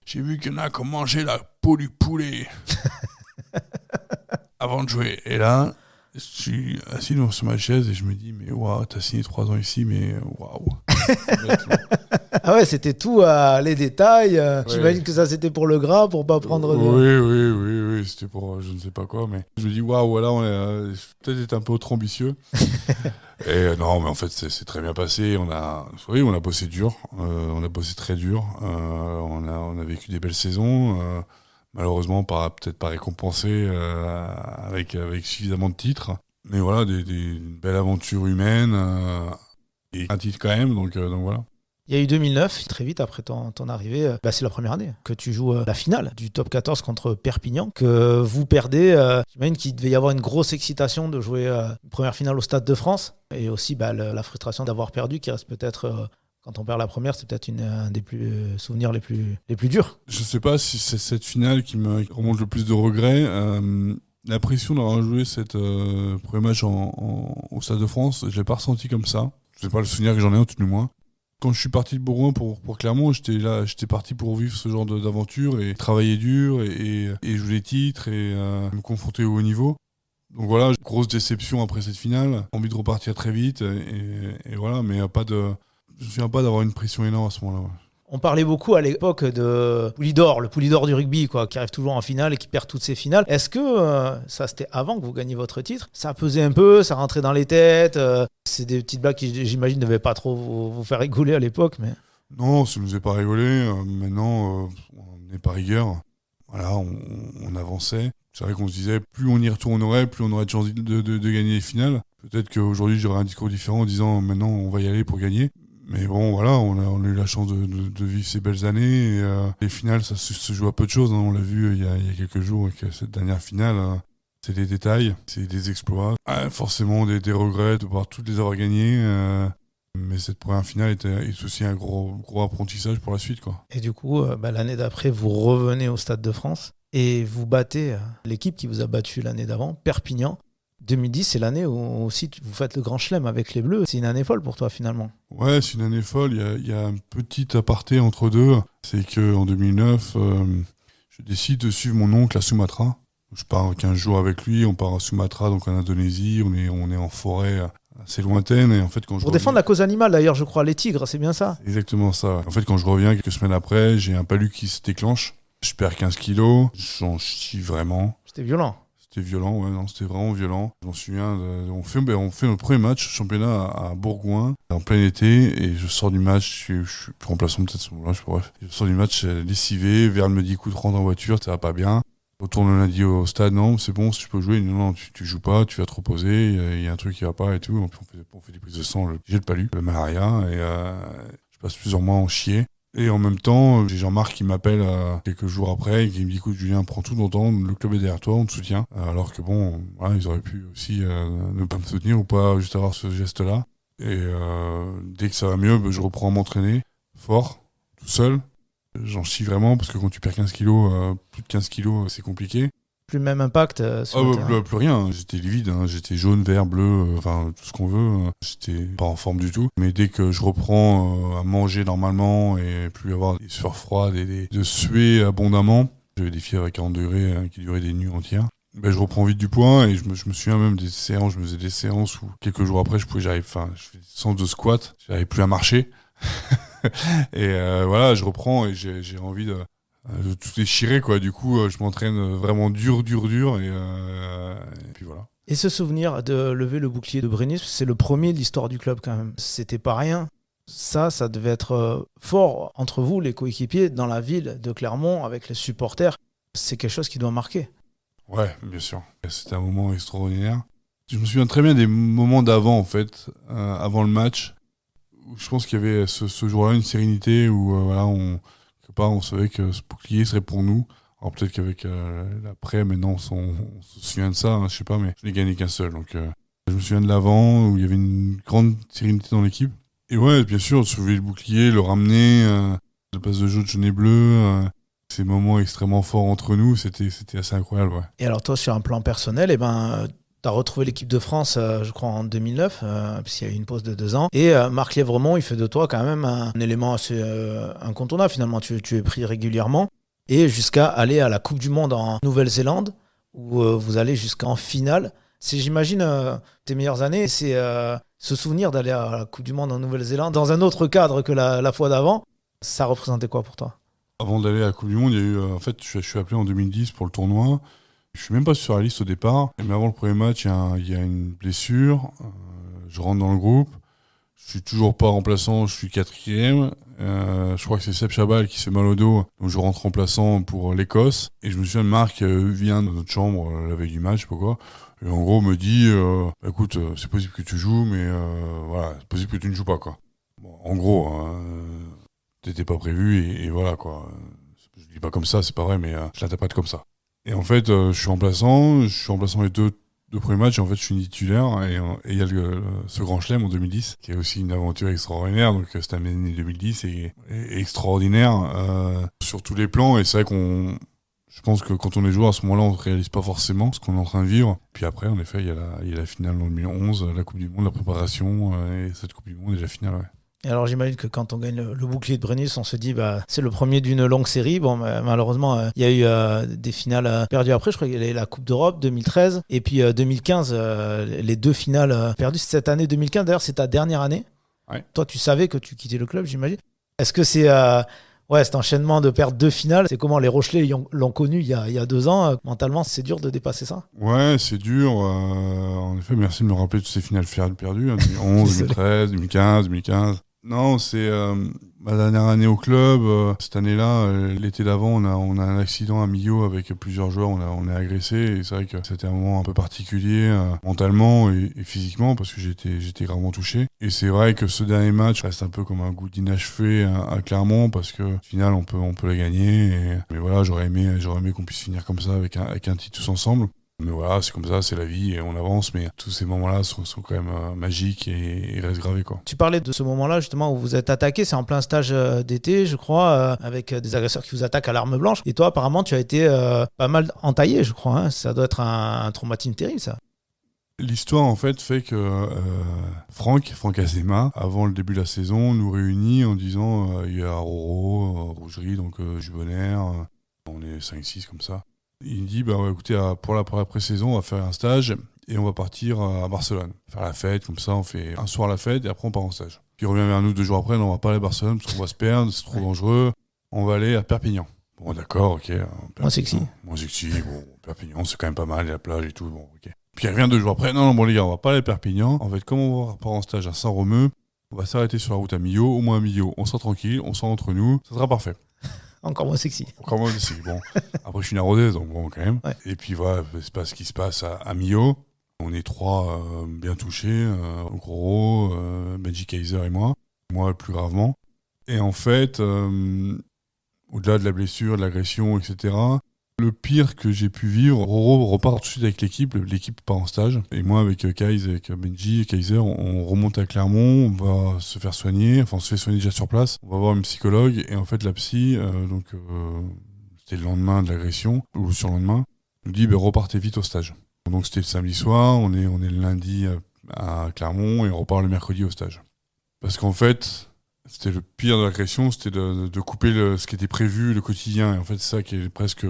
J'ai vu qu'il y en a qui ont mangé la peau du poulet avant de jouer. Et là, je suis assis sur ma chaise et je me dis, mais waouh, t'as signé 3 ans ici, mais waouh. Ah ouais, c'était tout les détails. Ouais. J'imagine que ça, c'était pour le gras, pour pas prendre... Oui, c'était pour je ne sais pas quoi, mais je me dis, waouh, voilà, on a peut-être été un peu trop ambitieux. Et non, mais en fait, c'est très bien passé. On a bossé dur, on a bossé très dur. On a vécu des belles saisons. Malheureusement, peut-être pas récompensé avec suffisamment de titres. Mais voilà, des belles aventures humaines et un titre quand même, donc voilà. Il y a eu 2009, très vite après ton arrivée, c'est la première année que tu joues la finale du top 14 contre Perpignan, que vous perdez. J'imagine qu'il devait y avoir une grosse excitation de jouer une première finale au Stade de France, et aussi la frustration d'avoir perdu, qui reste peut-être... Quand on perd la première, c'est peut-être un des souvenirs les plus durs. Je ne sais pas si c'est cette finale qui me remonte le plus de regrets. La pression d'avoir joué cette premier match au Stade de France, je ne l'ai pas ressenti comme ça. Je ne sais pas le souvenir que j'en ai, tout du moins. Quand je suis parti de Bourgoin pour Clermont, j'étais parti pour vivre ce genre d'aventure et travailler dur et jouer les titres et me confronter au haut niveau. Donc voilà, grosse déception après cette finale. Envie de repartir très vite et voilà, mais je ne me souviens pas d'avoir une pression énorme à ce moment-là. Ouais. On parlait beaucoup à l'époque de Poulidor, le Poulidor du rugby, qui arrive toujours en finale et qui perd toutes ses finales. Est-ce que, ça c'était avant que vous gagniez votre titre, ça pesait un peu, ça rentrait dans les têtes, c'est des petites blagues qui, j'imagine, ne devaient pas trop vous faire rigoler à l'époque, mais... Non, ça ne nous faisait pas rigoler. Maintenant, on n'est pas rigueur. Voilà, on avançait. C'est vrai qu'on se disait, plus on y retournerait, plus on aurait de chance de gagner les finales. Peut-être qu'aujourd'hui, j'aurais un discours différent en disant, maintenant, on va y aller pour gagner. Mais bon, voilà, on a eu la chance de vivre ces belles années. Et les finales, ça se joue à peu de choses. Hein. On l'a vu il y a quelques jours avec cette dernière finale. C'est des détails, c'est des exploits. Forcément des regrets de pouvoir toutes les avoir gagnés. Mais cette première finale est aussi un gros apprentissage pour la suite, quoi. Et du coup, l'année d'après, vous revenez au Stade de France et vous battez l'équipe qui vous a battu l'année d'avant, Perpignan. 2010, c'est l'année où aussi vous faites le Grand Chelem avec les Bleus. C'est une année folle pour toi, finalement. Ouais, c'est une année folle. Il y a un petit aparté entre deux. C'est qu'en 2009, je décide de suivre mon oncle à Sumatra. Je pars 15 jours avec lui. On part à Sumatra, donc en Indonésie. On est en forêt assez lointaine. Et en fait, quand Pour défendre la cause animale, d'ailleurs, je crois, les tigres, c'est bien ça? C'est exactement ça. En fait, quand je reviens quelques semaines après, j'ai un palud qui se déclenche. Je perds 15 kilos. J'en chie vraiment. C'était violent. C'était violent, ouais, non, c'était vraiment violent. Je m'en souviens, on fait notre premier match championnat à Bourgoin, en plein été, et je sors du match, je suis remplaçant peut-être à ce moment-là, bref. Je sors du match lessivé, Verne me dit écoute, rentre en voiture, ça va pas bien. Je retourne le lundi au stade, non, c'est bon, si tu peux jouer, non, tu joues pas, tu vas te reposer, il y a un truc qui va pas et tout. On fait des prises de sang, j'ai le palud, le malaria, et je passe plusieurs mois en chier. Et en même temps, j'ai Jean-Marc qui m'appelle quelques jours après et qui me dit écoute Julien, prends tout ton temps, le club est derrière toi, on te soutient. Alors que bon, voilà, ils auraient pu aussi ne pas me soutenir ou pas juste avoir ce geste-là. Et dès que ça va mieux, je reprends à m'entraîner fort, tout seul. J'en chie vraiment parce que quand tu perds 15 kilos, plus de 15 kilos, c'est compliqué. Plus le même impact sur le terrain. Plus rien, j'étais livide, j'étais jaune, vert, bleu, enfin tout ce qu'on veut, j'étais pas en forme du tout. Mais dès que je reprends à manger normalement et plus avoir des sueurs froides et de suer abondamment, j'avais des fièvres à 40 degrés qui duraient des nuits entières. Je reprends vite du poids et je me souviens même des séances, je me faisais des séances où quelques jours après je fais des séances de squat, j'arrivais plus à marcher. Et voilà, je reprends et j'ai envie de tout déchirer, quoi. Du coup, je m'entraîne vraiment dur et puis voilà. Et ce souvenir de lever le bouclier de Brennus, c'est le premier de l'histoire du club quand même. C'était pas rien. Ça devait être fort entre vous, les coéquipiers, dans la ville de Clermont, avec les supporters. C'est quelque chose qui doit marquer. Ouais, bien sûr. C'était un moment extraordinaire. Je me souviens très bien des moments d'avant, en fait, avant le match. Où je pense qu'il y avait ce jour-là une sérénité où on savait que ce bouclier serait pour nous. Alors peut-être qu'avec l'après, maintenant, on se souvient de ça, je sais pas, mais je n'ai gagné qu'un seul. Donc je me souviens de l'avant, où il y avait une grande sérénité dans l'équipe. Et ouais, bien sûr, soulever le bouclier, le ramener, la passe de jaune et bleu, ces moments extrêmement forts entre nous, c'était assez incroyable. Ouais. Et alors toi, sur un plan personnel, tu as retrouvé l'équipe de France, je crois, en 2009, puisqu'il y a eu une pause de 2 ans. Et Marc Lièvremont, il fait de toi quand même un élément assez incontournable. Finalement, tu es pris régulièrement. Et jusqu'à aller à la Coupe du Monde en Nouvelle-Zélande, où vous allez jusqu'en finale. C'est, j'imagine, tes meilleures années, c'est ce souvenir d'aller à la Coupe du Monde en Nouvelle-Zélande, dans un autre cadre que la fois d'avant. Ça représentait quoi pour toi ? Avant d'aller à la Coupe du Monde, il y a eu, en fait, je suis appelé en 2010 pour le tournoi. Je suis même pas sur la liste au départ, mais avant le premier match, il y a une blessure. Je rentre dans le groupe. Je suis toujours pas remplaçant, je suis 4e. Je crois que c'est Seb Chabal qui se fait mal au dos, donc je rentre remplaçant pour l'Écosse. Et je me souviens de Marc vient dans notre chambre la veille du match, je sais pas quoi. Et en gros, me dit écoute, c'est possible que tu joues, mais voilà, c'est possible que tu ne joues pas, quoi. Bon, en gros, t'étais pas prévu et voilà, quoi. Je dis pas comme ça, c'est pas vrai, mais je l'interprète comme ça. Et en fait, je suis remplaçant les deux premiers matchs, et en fait, je suis titulaire, et il y a ce Grand Chelem en 2010, qui est aussi une aventure extraordinaire, donc cette année 2010 est extraordinaire sur tous les plans, et c'est vrai je pense que quand on est joueur à ce moment-là, on ne réalise pas forcément ce qu'on est en train de vivre. Puis après, en effet, il y a la finale en 2011, la Coupe du Monde, la préparation, et cette Coupe du Monde et la finale, ouais. Et alors j'imagine que quand on gagne le bouclier de Brennus, on se dit c'est le premier d'une longue série. Bon, malheureusement, il y a eu des finales perdues après. Je crois qu'il y a eu la Coupe d'Europe 2013 et puis 2015, les 2 finales perdues. Cette année 2015, d'ailleurs, c'est ta dernière année. Ouais. Toi, tu savais que tu quittais le club, j'imagine. Est-ce que c'est cet enchaînement de perdre 2 finales, c'est comment les Rochelais l'ont connu il y a 2 ans. Mentalement, c'est dur de dépasser ça. Ouais, c'est dur. En effet, merci de me rappeler toutes ces finales perdues, 2011, 2013, 2015, 2015. Non, c'est ma dernière année au club. Cette année-là, l'été d'avant, on a un accident à Millau avec plusieurs joueurs. On est agressé et c'est vrai que c'était un moment un peu particulier mentalement et physiquement parce que j'étais gravement touché. Et c'est vrai que ce dernier match reste un peu comme un goût d'inachevé à Clermont parce que au final, on peut la gagner. Mais voilà, j'aurais aimé qu'on puisse finir comme ça avec un titre tous ensemble. Mais voilà, c'est comme ça, c'est la vie et on avance. Mais tous ces moments-là sont quand même magiques et restent gravés, quoi. Tu parlais de ce moment-là justement où vous êtes attaqué, c'est en plein stage d'été, je crois, avec des agresseurs qui vous attaquent à l'arme blanche. Et toi, apparemment, tu as été pas mal entaillé, je crois. Hein. Ça doit être un traumatisme terrible, ça. L'histoire, en fait que Franck Azema, avant le début de la saison, nous réunit en disant il y a Roro, Rougerie, donc Jubonner, on est 5-6 comme ça. Il dit écoutez, pour la pré-saison, on va faire un stage et on va partir à Barcelone. Faire la fête, comme ça, on fait un soir la fête et après on part en stage. Puis il revient vers nous 2 jours après, non, on va pas aller à Barcelone parce qu'on va se perdre, c'est trop dangereux. On va aller à Perpignan. Bon, d'accord, ok. Moins sexy. Moins sexy, bon, Perpignan, c'est quand même pas mal, il y a la plage et tout, bon, ok. Puis il revient 2 jours après, non, bon les gars, on va pas aller à Perpignan. En fait, comme on part en stage à Saint-Romeu, on va s'arrêter sur la route à Millau, au moins à Millau, on sera tranquille, on sera entre nous, ça sera parfait. Encore moins sexy. Encore moins sexy, bon. Après, je suis narodaise, donc bon, quand même. Ouais. Et puis voilà, c'est pas ce qui se passe à Millau. On est 3 bien touchés, Gros, Benji Kaiser et moi le plus gravement. Et en fait, au-delà de la blessure, de l'agression, etc., le pire que j'ai pu vivre, Roro repart tout de suite avec l'équipe part en stage. Et moi, avec Kaiser, avec Benji et Kaiser, on remonte à Clermont, on va se faire soigner, enfin on se fait soigner déjà sur place. On va voir une psychologue, et en fait la psy, c'était le lendemain de l'agression, ou le surlendemain, nous dit repartez vite au stage. Donc c'était le samedi soir, on est le lundi à Clermont, et on repart le mercredi au stage. Parce qu'en fait, c'était le pire de l'agression, c'était de couper ce qui était prévu, le quotidien. Et en fait, c'est ça qui est presque,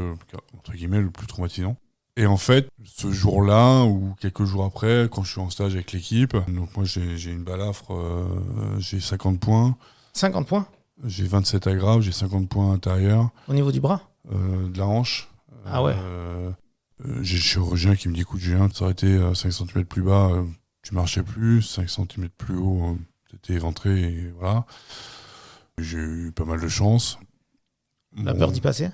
entre guillemets, le plus traumatisant. Et en fait, ce jour-là, ou quelques jours après, quand je suis en stage avec l'équipe, donc moi j'ai une balafre, j'ai 50 points. 50 points J'ai 27 agrafes, j'ai 50 points intérieurs. au niveau du bras. De la hanche. Ah ouais. J'ai le chirurgien qui me dit écoute Julien, tu aurais été 5 cm plus bas, tu marchais plus, 5 cm plus haut, t'étais éventré, et voilà. J'ai eu pas mal de chance. La peur d'y passer.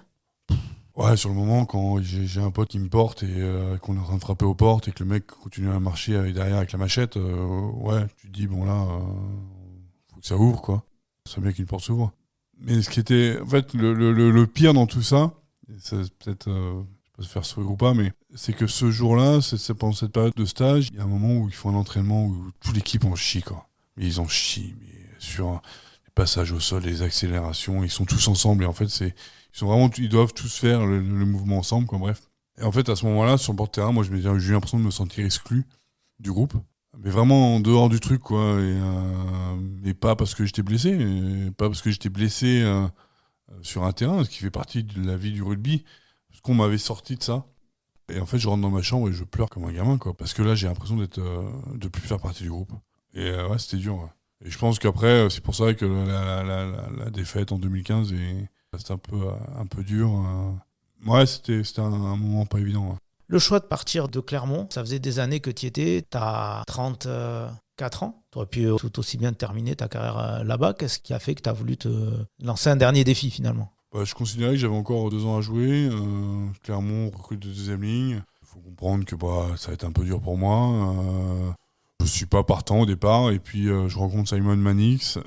Ouais, sur le moment, quand j'ai un pote qui me porte et qu'on est en train de frapper aux portes et que le mec continue à marcher derrière avec la machette, ouais, tu te dis, bon là, faut que ça ouvre, quoi. Ça bien qu'une porte s'ouvre. Mais ce qui était, en fait, le pire dans tout ça, c'est peut-être, je sais pas se faire sourire ou pas, mais c'est que ce jour-là, c'est pendant cette période de stage, il y a un moment où ils font un entraînement où toute l'équipe en chie, quoi. Mais ils en chient, mais sur les passages au sol, les accélérations, ils sont tous ensemble et en fait, ils doivent tous faire le mouvement ensemble, quoi, bref. Et en fait, à ce moment-là, sur le bord de terrain, moi, j'ai eu l'impression de me sentir exclu du groupe. Mais vraiment en dehors du truc, quoi. Et pas parce que j'étais blessé, sur un terrain, ce qui fait partie de la vie du rugby. Parce qu'on m'avait sorti de ça. Et en fait, je rentre dans ma chambre et je pleure comme un gamin, quoi. Parce que là, j'ai l'impression de plus faire partie du groupe. Et ouais, c'était dur, ouais. Et je pense qu'après, c'est pour ça que la défaite en 2015 c'était un peu dur. Ouais, c'était un moment pas évident. Ouais. Le choix de partir de Clermont, ça faisait des années que tu y étais, tu as 34 ans, tu aurais pu tout aussi bien terminer ta carrière là-bas. Qu'est-ce qui a fait que tu as voulu te lancer un dernier défi finalement ? Je considérais que j'avais encore 2 ans à jouer. Clermont recrute de 2e ligne. Il faut comprendre que ça va être un peu dur pour moi. Je suis pas partant au départ et puis je rencontre Simon Mannix.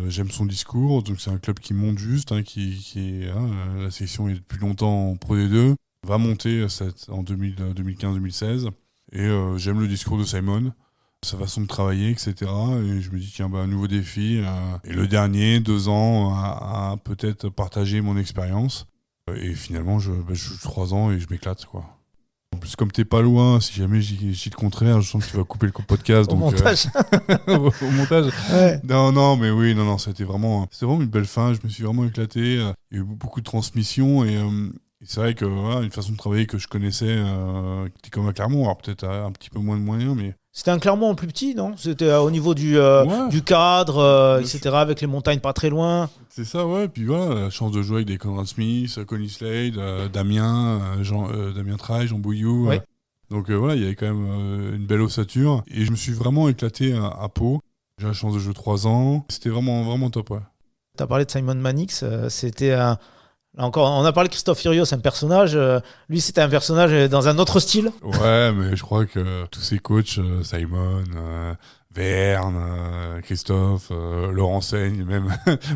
J'aime son discours, donc c'est un club qui monte juste, la section est depuis longtemps en Pro D2, va monter en 2015-2016 et j'aime le discours de Simon, sa façon de travailler, etc. Et je me dis tiens, un nouveau défi et le dernier, 2 ans à peut-être partager mon expérience et finalement je joue 3 ans et je m'éclate, quoi. En plus, comme t'es pas loin, si jamais j'ai le contraire, je sens que tu vas couper le podcast. Au montage. Au montage. Ouais. Non, mais oui, non, c'était vraiment une belle fin. Je me suis vraiment éclaté. Il y a eu beaucoup de transmissions et c'est vrai que une façon de travailler que je connaissais, qui était comme à Clermont, alors peut-être un petit peu moins de moyens, mais. C'était un Clermont en plus petit, non ? C'était au niveau du cadre, etc., avec les montagnes pas très loin. C'est ça, ouais. Puis voilà, la chance de jouer avec des Conrad Smith, Connie Slade, Damien, Damien Traille, Jean Bouillou. Ouais. Donc voilà, il y avait quand même une belle ossature. Et je me suis vraiment éclaté à Pau. J'ai la chance de jouer 3 ans. C'était vraiment, vraiment top, ouais. Tu as parlé de Simon Mannix, c'était un... Là encore, on a parlé de Christophe Furios, un personnage. Lui, c'était un personnage dans un autre style. Ouais, mais je crois que tous ces coachs, Simon, Verne, Christophe, Laurent Seigne, même,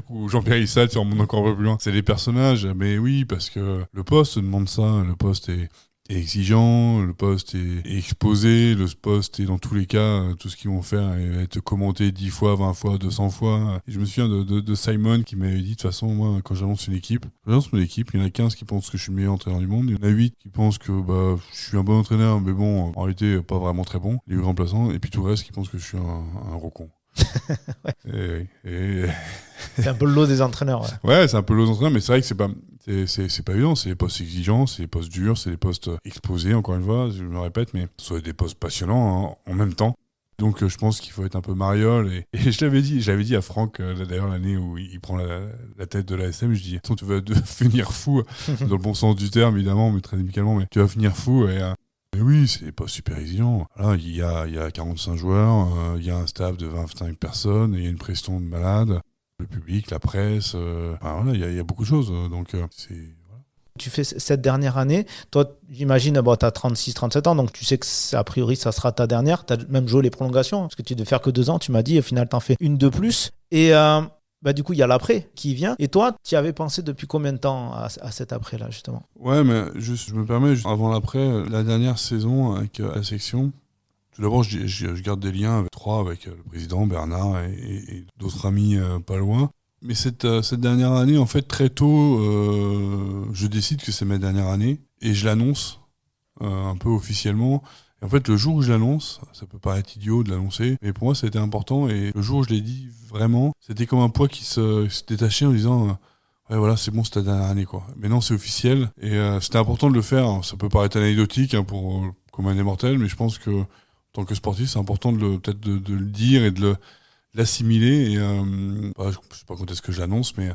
ou Jean-Pierre Issal, si on remonte encore un peu plus loin, c'est des personnages. Mais oui, parce que le poste demande ça. Le poste est est exigeant, le poste est exposé, le poste est dans tous les cas, tout ce qu'ils vont faire va être commenté 10 fois, 20 fois, 200 fois. Et je me souviens de Simon qui m'avait dit, de toute façon, moi, quand j'annonce mon équipe, il y en a 15 qui pensent que je suis le meilleur entraîneur du monde, il y en a 8 qui pensent que je suis un bon entraîneur, mais bon, en réalité, pas vraiment très bon, les remplaçants, et puis tout le reste qui pensent que je suis un gros con. Ouais. C'est un peu le lot des entraîneurs. Ouais, c'est un peu le lot des entraîneurs, mais c'est vrai que c'est pas évident. C'est des postes exigeants, c'est des postes durs, c'est des postes exposés, encore une fois, je me répète, mais ce sont des postes passionnants en même temps. Donc je pense qu'il faut être un peu mariole. Et je l'avais dit à Franck, d'ailleurs, l'année où il prend la tête de l'ASM, je dis, tu vas finir fou, dans le bon sens du terme, évidemment, mais très amicalement, mais tu vas finir fou. Mais oui, c'est pas super exigeant. Voilà, il y a 45 joueurs, il y a un staff de 25 personnes, il y a une pression de malade, le public, la presse, voilà, il y a beaucoup de choses. Donc c'est... Voilà. Tu fais cette dernière année, toi j'imagine, tu as 36-37 ans, donc tu sais que a priori ça sera ta dernière, tu as même joué les prolongations, parce que tu devais faire que 2 ans, tu m'as dit, au final tu en fais une de plus. Et du coup il y a l'après qui vient. Et toi, tu y avais pensé depuis combien de temps à cet après-là justement ? Ouais, mais je me permets, avant l'après, la dernière saison avec la section, tout d'abord je garde des liens avec le président Bernard et d'autres amis pas loin. Mais cette dernière année, en fait, très tôt, je décide que c'est ma dernière année et je l'annonce un peu officiellement. Et en fait, le jour où je l'annonce, ça peut paraître idiot de l'annoncer, mais pour moi, ça a été important. Et le jour où je l'ai dit vraiment, c'était comme un poids qui se détachait en disant ouais, voilà, c'est bon, c'est ta dernière année, quoi. Mais non, c'est officiel. Et c'était important de le faire. Ça peut paraître anecdotique comme un des mortels, mais je pense que en tant que sportif, c'est important peut-être de le dire et de l'assimiler. Et je sais pas quand est-ce que je l'annonce, mais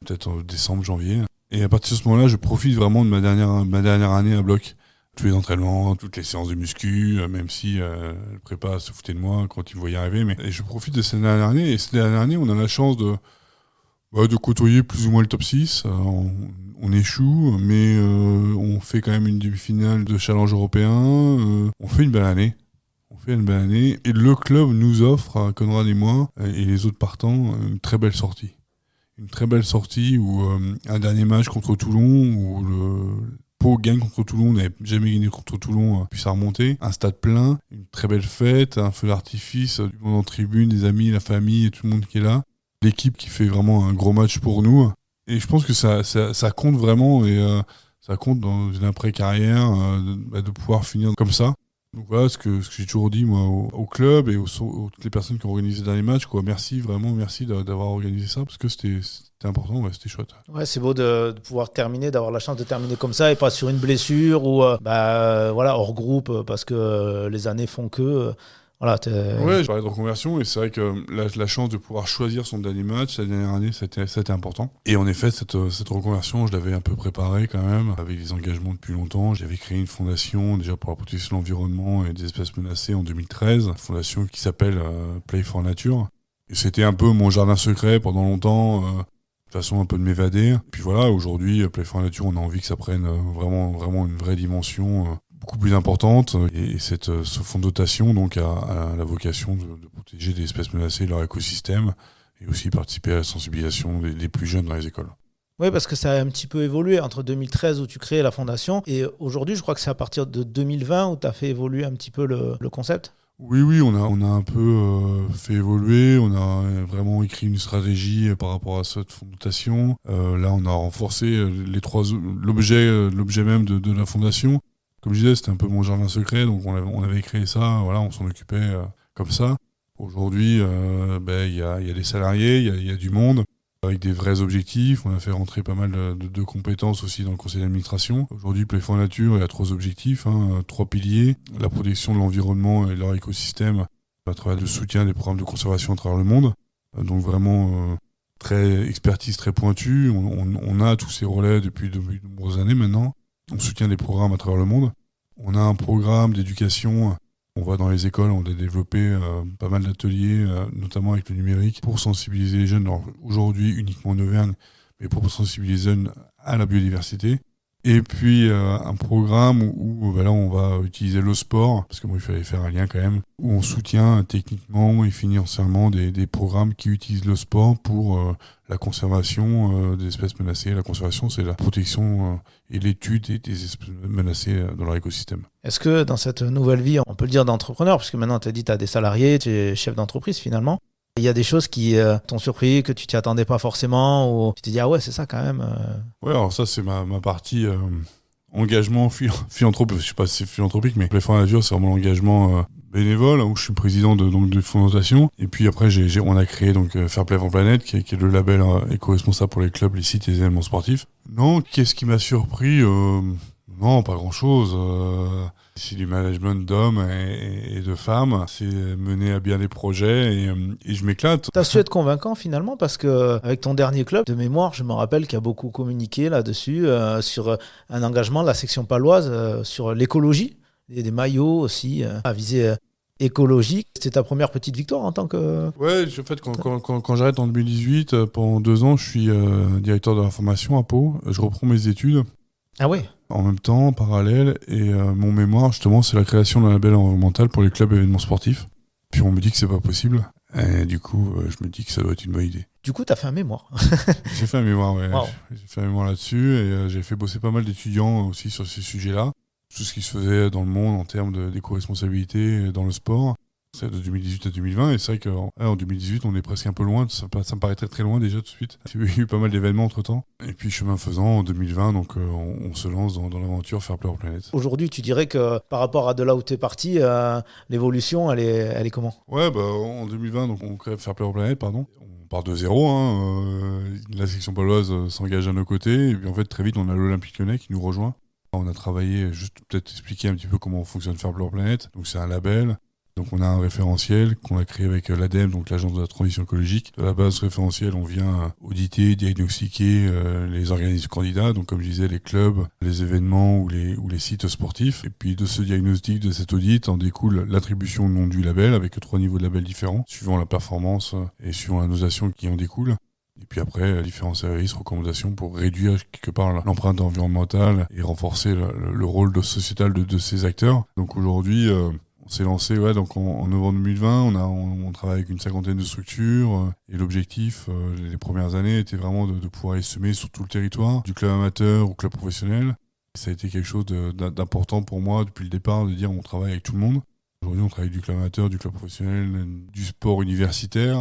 peut-être en décembre, janvier. Et à partir de ce moment-là, je profite vraiment de ma dernière année à bloc. Tous les entraînements, toutes les séances de muscu, même si le prépa se foutait de moi quand il me voyait arriver. Et je profite de cette dernière année. Et cette dernière année, on a la chance de côtoyer plus ou moins le top 6. On échoue, mais on fait quand même une demi-finale de challenge européen. On fait une belle année. Et le club nous offre, à Conrad et moi, et les autres partants, une très belle sortie. Une très belle sortie où un dernier match contre Toulon, où le Pau gagne contre Toulon, on n'avait jamais gagné contre Toulon, puis ça a remonté. Un stade plein, une très belle fête, un feu d'artifice, du monde en tribune, des amis, la famille et tout le monde qui est là. L'équipe qui fait vraiment un gros match pour nous. Et je pense que ça compte vraiment, et ça compte dans une après-carrière de pouvoir finir comme ça. Donc voilà ce que j'ai toujours dit moi au club et aux toutes les personnes qui ont organisé le dernier match, quoi. Merci d'avoir organisé ça, parce que c'était important, ouais, c'était chouette. Ouais, c'est beau de pouvoir terminer, d'avoir la chance de terminer comme ça et pas sur une blessure ou hors groupe, parce que les années font que voilà. Ouais, je parlais de reconversion, et c'est vrai que la chance de pouvoir choisir son dernier match, sa dernière année, c'était important. Et en effet, cette reconversion, je l'avais un peu préparée quand même, avec des engagements depuis longtemps. J'avais créé une fondation déjà pour la protection de l'environnement et des espèces menacées en 2013, une fondation qui s'appelle Play for Nature. Et c'était un peu mon jardin secret pendant longtemps, de façon un peu de m'évader. Puis voilà, aujourd'hui, Play for Nature, on a envie que ça prenne vraiment une vraie dimension beaucoup plus importante, et ce fonds de dotation donc a la vocation de protéger des espèces menacées et leur écosystème, et aussi participer à la sensibilisation des plus jeunes dans les écoles. Oui, parce que ça a un petit peu évolué entre 2013 où tu crées la fondation et aujourd'hui, je crois que c'est à partir de 2020 où tu as fait évoluer un petit peu le concept. Oui, on a un peu fait évoluer, on a vraiment écrit une stratégie par rapport à cette fondation. Là, on a renforcé l'objet même de la fondation. Comme je disais, c'était un peu mon jardin secret, donc on avait créé ça, voilà, on s'en occupait comme ça. Aujourd'hui, il y a des salariés, il y a du monde, avec des vrais objectifs. On a fait rentrer pas mal de compétences aussi dans le conseil d'administration. Aujourd'hui, Play for Nature, il y a 3 objectifs, 3 piliers. La protection de l'environnement et de leur écosystème à travers le soutien des programmes de conservation à travers le monde. Donc vraiment expertise très pointue. On a tous ces relais depuis de nombreuses années maintenant. On soutient des programmes à travers le monde. On a un programme d'éducation. On va dans les écoles, on a développé pas mal d'ateliers, notamment avec le numérique, pour sensibiliser les jeunes. Alors, aujourd'hui, uniquement en Auvergne, mais pour sensibiliser les jeunes à la biodiversité. Et puis un programme où là on va utiliser le sport, parce que moi il fallait faire un lien quand même, où on soutient techniquement et financièrement des programmes qui utilisent le sport pour la conservation des espèces menacées. La conservation, c'est la protection et l'étude des espèces menacées dans leur écosystème. Est-ce que dans cette nouvelle vie, on peut le dire d'entrepreneur, puisque maintenant tu as dit tu as des salariés, tu es chef d'entreprise finalement, il y a des choses qui t'ont surpris, que tu t'y attendais pas forcément, ou tu t'es dit ah ouais c'est ça quand même. Ouais, alors ça c'est ma partie engagement philanthropique. Je sais pas si c'est philanthropique, mais l'effort nature c'est vraiment l'engagement bénévole, où je suis président de fondation. Et puis après on a créé donc Fair Play for Planet, qui est le label éco-responsable pour les clubs, les sites et les événements sportifs. Non, qu'est-ce qui m'a surpris Non, pas grand-chose. C'est du management d'hommes et de femmes. C'est mener à bien des projets et je m'éclate. Tu as su être convaincant finalement parce que avec ton dernier club, de mémoire, je me rappelle qu'il y a beaucoup communiqué là-dessus sur un engagement de la section paloise sur l'écologie. Il y a des maillots aussi à visée écologique. C'était ta première petite victoire en tant que... Ouais, en fait, quand j'arrête en 2018, pendant 2 ans, je suis directeur de l'information à Pau. Je reprends mes études. Ah oui. En même temps, en parallèle, et mon mémoire, justement, c'est la création d'un label environnemental pour les clubs et événements sportifs. Puis on me dit que c'est pas possible. Et du coup, je me dis que ça doit être une bonne idée. Du coup, tu as fait un mémoire. J'ai fait un mémoire, ouais. Wow. J'ai fait un mémoire là-dessus et j'ai fait bosser pas mal d'étudiants aussi sur ces sujets-là. Tout ce qui se faisait dans le monde en termes d'éco-responsabilité dans le sport. C'est de 2018 à 2020 et c'est vrai qu'en 2018 on est presque un peu loin, ça me paraît très très loin déjà tout de suite. Il y a eu pas mal d'événements entre temps. Et puis chemin faisant en 2020 donc on se lance dans l'aventure Fair Play for Planet. Aujourd'hui tu dirais que par rapport à de là où tu es parti, l'évolution elle est comment? Ouais en 2020 donc on crée Fair Play for Planet pardon. On part de zéro, la section paloise s'engage à nos côtés et puis en fait très vite on a l'Olympique Lyonnais qui nous rejoint. On a travaillé, juste peut-être expliquer un petit peu comment fonctionne Fair Play for Planet. Donc c'est un label. Donc on a un référentiel qu'on a créé avec l'ADEME, donc l'Agence de la transition écologique. De la base référentielle, on vient auditer, diagnostiquer les organismes candidats, donc comme je disais, les clubs, les événements ou les sites sportifs. Et puis de ce diagnostic, de cet audit, en découle l'attribution au nom du label, avec 3 niveaux de label différents, suivant la performance et suivant la nosation qui en découle. Et puis après, différents services, recommandations pour réduire quelque part l'empreinte environnementale et renforcer le rôle sociétal de ces acteurs. Donc aujourd'hui... on s'est lancé donc en novembre 2020, on travaille avec une 50aine de structures et l'objectif les premières années était vraiment de pouvoir semer sur tout le territoire, du club amateur au club professionnel. Ça a été quelque chose d'important pour moi depuis le départ de dire on travaille avec tout le monde. Aujourd'hui on travaille avec du club amateur, du club professionnel, du sport universitaire,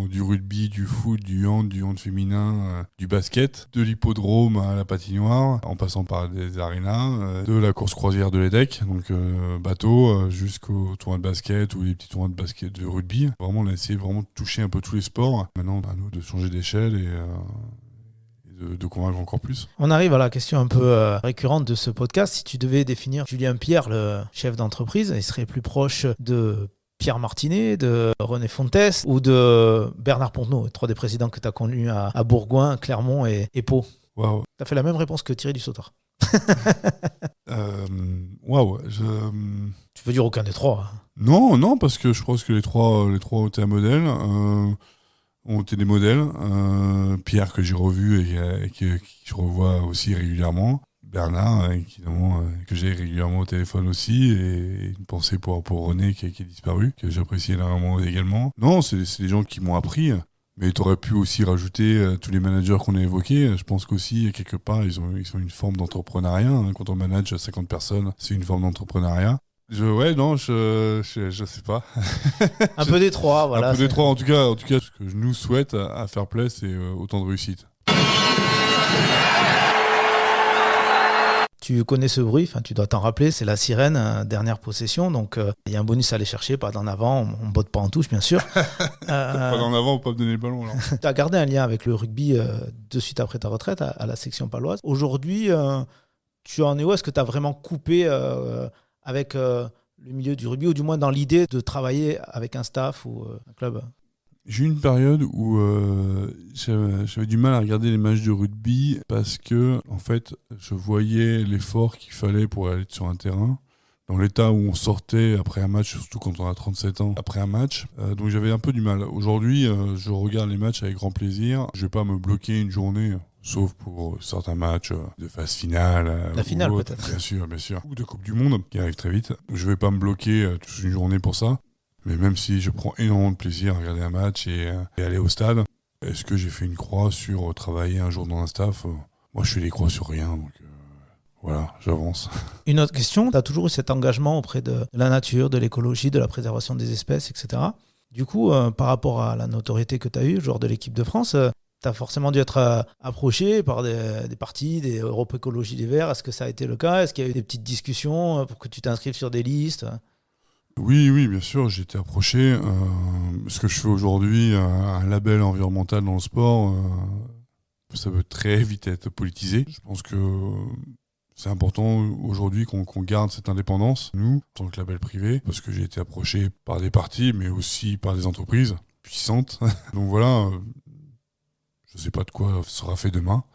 du rugby, du foot, du hand féminin, du basket, de l'hippodrome à la patinoire, en passant par des arénas, de la course croisière de l'EDEC, donc bateau, jusqu'au tournoi de basket ou les petits tournois de basket de rugby. Vraiment on a essayé vraiment de toucher un peu tous les sports. Maintenant à nous de changer d'échelle et de convaincre encore plus. On arrive à la question un peu récurrente de ce podcast. Si tu devais définir Julien Pierre, le chef d'entreprise, il serait plus proche de Pierre Martinet, de René Fontes ou de Bernard Pontenot, 3 des présidents que tu as connus à Bourgoin, Clermont et Pau. Waouh. Tu as fait la même réponse que Thierry Dussautoir. Waouh. Tu peux dire aucun des 3. Non, parce que je pense que les trois ont été un modèle. Ont été des modèles. Pierre que j'ai revu et que je revois aussi régulièrement. Bernard, évidemment, que j'ai régulièrement au téléphone aussi. Et une pensée pour René qui est disparu, que j'apprécie énormément également. Non, c'est des gens qui m'ont appris. Mais tu aurais pu aussi rajouter tous les managers qu'on a évoqués. Je pense qu'aussi, quelque part, ils ont une forme d'entrepreneuriat. Quand on manage 50 personnes, c'est une forme d'entrepreneuriat. Je sais pas. Un peu des 3, voilà. Un peu des 3, en tout cas, ce que je nous souhaite à Fair Play, c'est autant de réussite. Tu connais ce bruit, tu dois t'en rappeler, c'est la sirène, dernière possession, donc il y a un bonus à aller chercher, pas d'en avant, on botte pas en touche bien sûr. Pas d'en avant, on peut pas me donner le ballon. Tu as gardé un lien avec le rugby de suite après ta retraite à la section paloise. Aujourd'hui, tu en es où? Est-ce que tu as vraiment coupé avec le milieu du rugby, ou du moins dans l'idée de travailler avec un staff ou un club? J'ai eu une période où j'avais du mal à regarder les matchs de rugby parce que, en fait, je voyais l'effort qu'il fallait pour aller sur un terrain. Dans l'état où on sortait après un match, surtout quand on a 37 ans, après un match. Donc j'avais un peu du mal. Aujourd'hui, je regarde les matchs avec grand plaisir. Je vais pas me bloquer une journée. sauf pour certains matchs de phase finale. La finale ou autre. peut-être. Bien sûr. Ou de Coupe du Monde qui arrive très vite. Je vais pas me bloquer toute une journée pour ça. Mais même si je prends énormément de plaisir à regarder un match et aller au stade, est-ce que j'ai fait une croix sur travailler un jour dans un staff Moi, je fais des croix sur rien, donc voilà, j'avance. Une autre question, tu as toujours eu cet engagement auprès de la nature, de l'écologie, de la préservation des espèces, etc. Du coup, par rapport à la notoriété que tu as eue, joueur de l'équipe de France, tu as forcément dû être approché par des partis, des Europe Écologie des Verts. Est-ce que ça a été le cas? Est-ce qu'il y a eu des petites discussions pour que tu t'inscrives sur des listes? Oui, bien sûr, j'ai été approché. Ce que je fais aujourd'hui, un label environnemental dans le sport, ça peut très vite être politisé. Je pense que c'est important aujourd'hui qu'on garde cette indépendance, nous, en tant que label privé, parce que j'ai été approché par des partis, mais aussi par des entreprises puissantes. Donc voilà, je ne sais pas de quoi sera fait demain.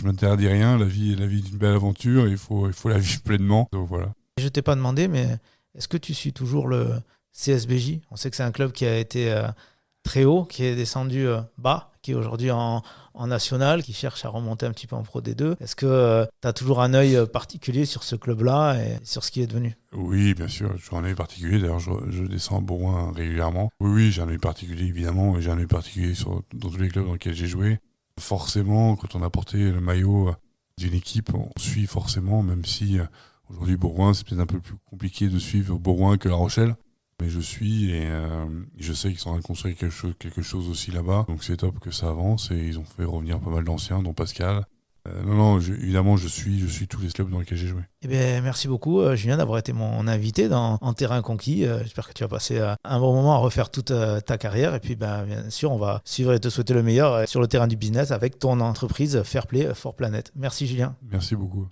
Je m'interdis rien, la vie est une belle aventure, il faut la vivre pleinement. Donc voilà. Je ne t'ai pas demandé, mais est-ce que tu suis toujours le CSBJ? On sait que c'est un club qui a été très haut, qui est descendu bas, qui est aujourd'hui en national, qui cherche à remonter un petit peu en Pro D2. Est-ce que tu as toujours un œil particulier sur ce club-là et sur ce qui est devenu? Oui, bien sûr, j'ai un œil particulier. D'ailleurs, je descends à Bourgoin régulièrement. Oui, j'ai un œil particulier, évidemment. Et j'ai un œil particulier dans tous les clubs dans lesquels j'ai joué. Forcément, quand on a porté le maillot d'une équipe, on suit forcément, même si aujourd'hui Bourgoin, c'est peut-être un peu plus compliqué de suivre Bourgoin que La Rochelle. Mais je suis et je sais qu'ils sont en train de construire quelque chose aussi là-bas. Donc c'est top que ça avance et ils ont fait revenir pas mal d'anciens, dont Pascal. Évidemment, je suis tous les clubs dans lesquels j'ai joué. Eh bien, merci beaucoup, Julien, d'avoir été mon invité En Terrain Conquis. J'espère que tu vas passer un bon moment à refaire toute ta carrière. Et puis, bien sûr, on va suivre et te souhaiter le meilleur sur le terrain du business avec ton entreprise Fairplay for Planet. Merci, Julien. Merci beaucoup.